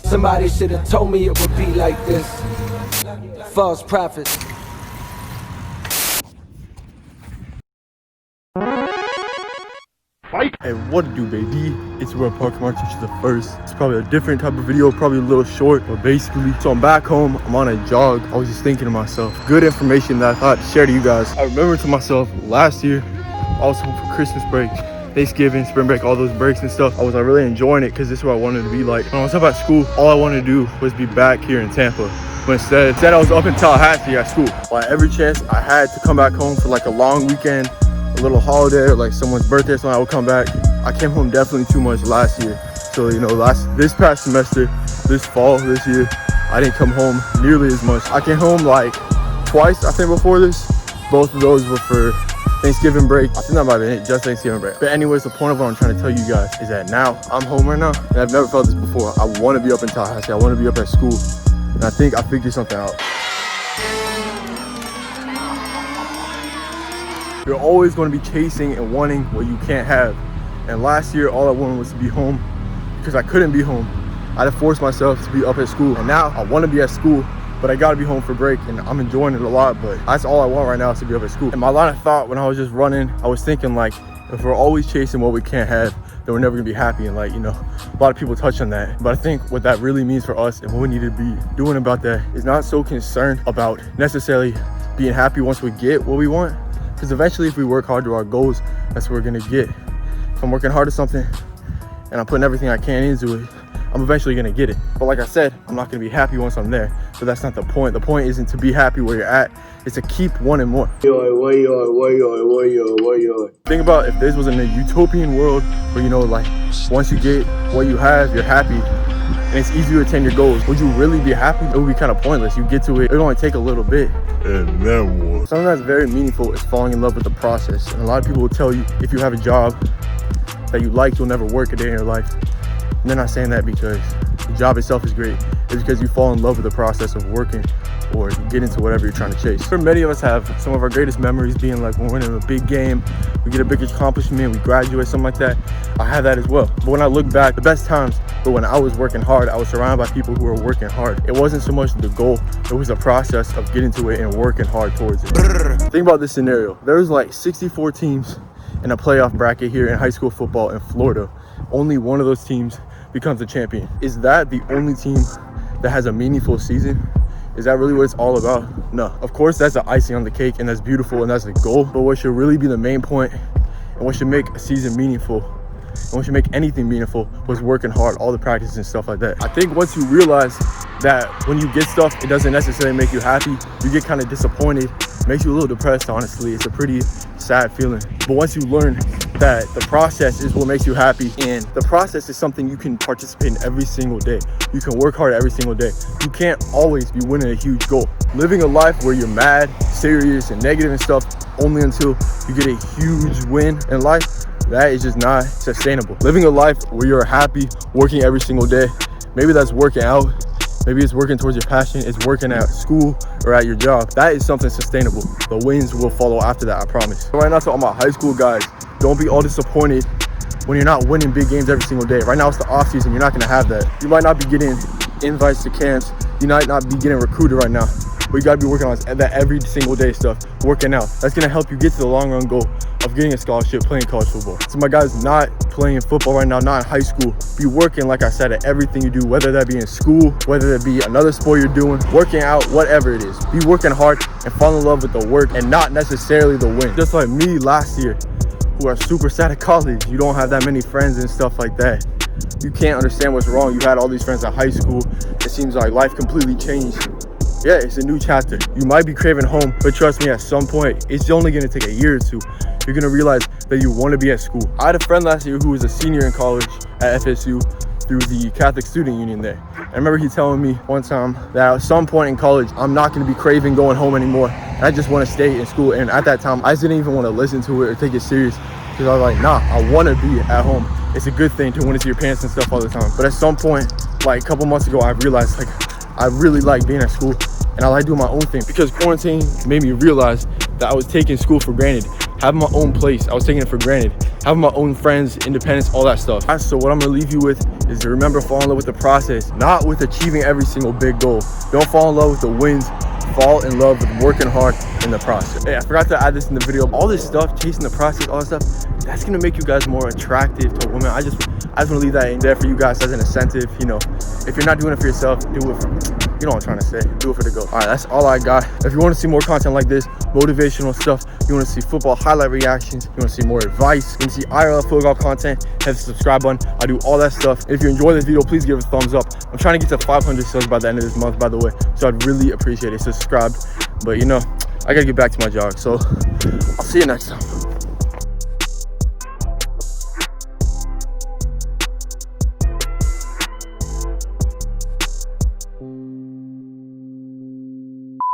Somebody should have told me it would be like this. False prophets. And what to do, baby? It's where Pokemon teaches the first. It's probably a different type of video, probably a little short, but basically. So I'm back home, I'm on a jog. I was just thinking to myself, good information that I thought to share to you guys. I remember to myself last year, I was home for Christmas break, Thanksgiving, spring break, all those breaks and stuff. I was really enjoying it because this is what I wanted to be like. When I was up at school, all I wanted to do was be back here in Tampa. But instead I was up in Tallahassee at school. By every chance I had to come back home for like a long weekend, a little holiday, or like someone's birthday or something, I would come back. I came home definitely too much last year. So, you know, this past semester, this fall, this year, I didn't come home nearly as much. I came home like twice, I think, before this. Both of those were for Thanksgiving break. I think that might have been it, just Thanksgiving break. But anyways, the point of what I'm trying to tell you guys is that now I'm home right now, and I've never felt this before. I want to be up in Tallahassee. I want to be up at school, and I think I figured something out. You're always going to be chasing and wanting what you can't have. And last year, all I wanted was to be home because I couldn't be home. I had to force myself to be up at school. And now I want to be at school, but I got to be home for break, and I'm enjoying it a lot. But that's all I want right now, is to be up at school. And my line of thought when I was just running, I was thinking, like, if we're always chasing what we can't have, then we're never gonna be happy. And like, you know, a lot of people touch on that. But I think what that really means for us and what we need to be doing about that is not so concerned about necessarily being happy once we get what we want. Because eventually, if we work hard to our goals, that's what we're gonna get. If I'm working hard at something and I'm putting everything I can into it, I'm eventually gonna get it. But like I said, I'm not gonna be happy once I'm there. So that's not the point. The point isn't to be happy where you're at. It's to keep wanting more. Think about if this was in a utopian world where, you know, like, once you get what you have, you're happy, and it's easy to attain your goals. Would you really be happy? It would be kind of pointless. You get to it, it would only take a little bit. And then what? Something that's very meaningful is falling in love with the process. And a lot of people will tell you, if you have a job that you like, you'll never work a day in your life. And they're not saying that because the job itself is great. It's because you fall in love with the process of working or get into whatever you're trying to chase. For many of us have some of our greatest memories being like when we're in a big game, we get a big accomplishment, we graduate, something like that. I have that as well. But when I look back, the best times were when I was working hard. I was surrounded by people who were working hard. It wasn't so much the goal, it was the process of getting to it and working hard towards it. Think about this scenario. There's like 64 teams in a playoff bracket here in high school football in Florida. Only one of those teams becomes a champion. Is that the only team that has a meaningful season? Is that really what it's all about? No. Of course, that's the icing on the cake, and that's beautiful, and that's the goal. But what should really be the main point, and what should make a season meaningful, and what should make anything meaningful, was working hard, all the practice and stuff like that. I think once you realize that when you get stuff, it doesn't necessarily make you happy, you get kind of disappointed, it makes you a little depressed, honestly. It's a pretty sad feeling. But once you learn that the process is what makes you happy, and the process is something you can participate in every single day. You can work hard every single day. You can't always be winning a huge goal. Living a life where you're mad, serious, and negative and stuff only until you get a huge win in life, that is just not sustainable. Living a life where you're happy, working every single day, maybe that's working out, maybe it's working towards your passion, it's working at school or at your job, that is something sustainable. The wins will follow after that, I promise. Right now, to all my high school guys, don't be all disappointed when you're not winning big games every single day. Right now, it's the off season. You're not gonna have that. You might not be getting invites to camps. You might not be getting recruited right now. But you gotta be working on that every single day stuff, working out. That's gonna help you get to the long run goal of getting a scholarship, playing college football. So my guys not playing football right now, not in high school, be working, like I said, at everything you do, whether that be in school, whether that be another sport you're doing, working out, whatever it is. Be working hard and fall in love with the work and not necessarily the win. Just like me last year, who are super sad at college. You don't have that many friends and stuff like that. You can't understand what's wrong. You had all these friends at high school. It seems like life completely changed. Yeah, it's a new chapter. You might be craving home, but trust me, at some point, it's only gonna take a year or two. You're gonna realize that you wanna be at school. I had a friend last year who was a senior in college at FSU through the Catholic Student Union there. I remember he telling me one time that at some point in college, I'm not gonna be craving going home anymore. And I just wanna stay in school. And at that time, I didn't even wanna listen to it or take it serious, because I was like, nah, I wanna be at home. It's a good thing to want to see your parents and stuff all the time. But at some point, like a couple months ago, I realized like I really like being at school and I like doing my own thing, because quarantine made me realize that I was taking school for granted. having my own place, I was taking it for granted. Having my own friends, independence, all that stuff. So what I'm gonna leave you with is to remember, fall in love with the process, not with achieving every single big goal. Don't fall in love with the wins. Fall in love with working hard in the process. Hey, I forgot to add this in the video. All this stuff, chasing the process, all that stuff, that's gonna make you guys more attractive to women. I just want to leave that in there for you guys as an incentive. You know, if you're not doing it for yourself, do it for, you know what I'm trying to say, do it for the goal. All right, that's all I got. If you want to see more content like this, motivational stuff, you want to see football highlight reactions, you want to see more advice, you want to see IRL football content, hit the subscribe button. I do all that stuff. If you enjoy this video, please give it a thumbs up. I'm trying to get to 500 subs by the end of this month, by the way, so I'd really appreciate it. Subscribe. But you know, I gotta get back to my jog, so I'll see you next time.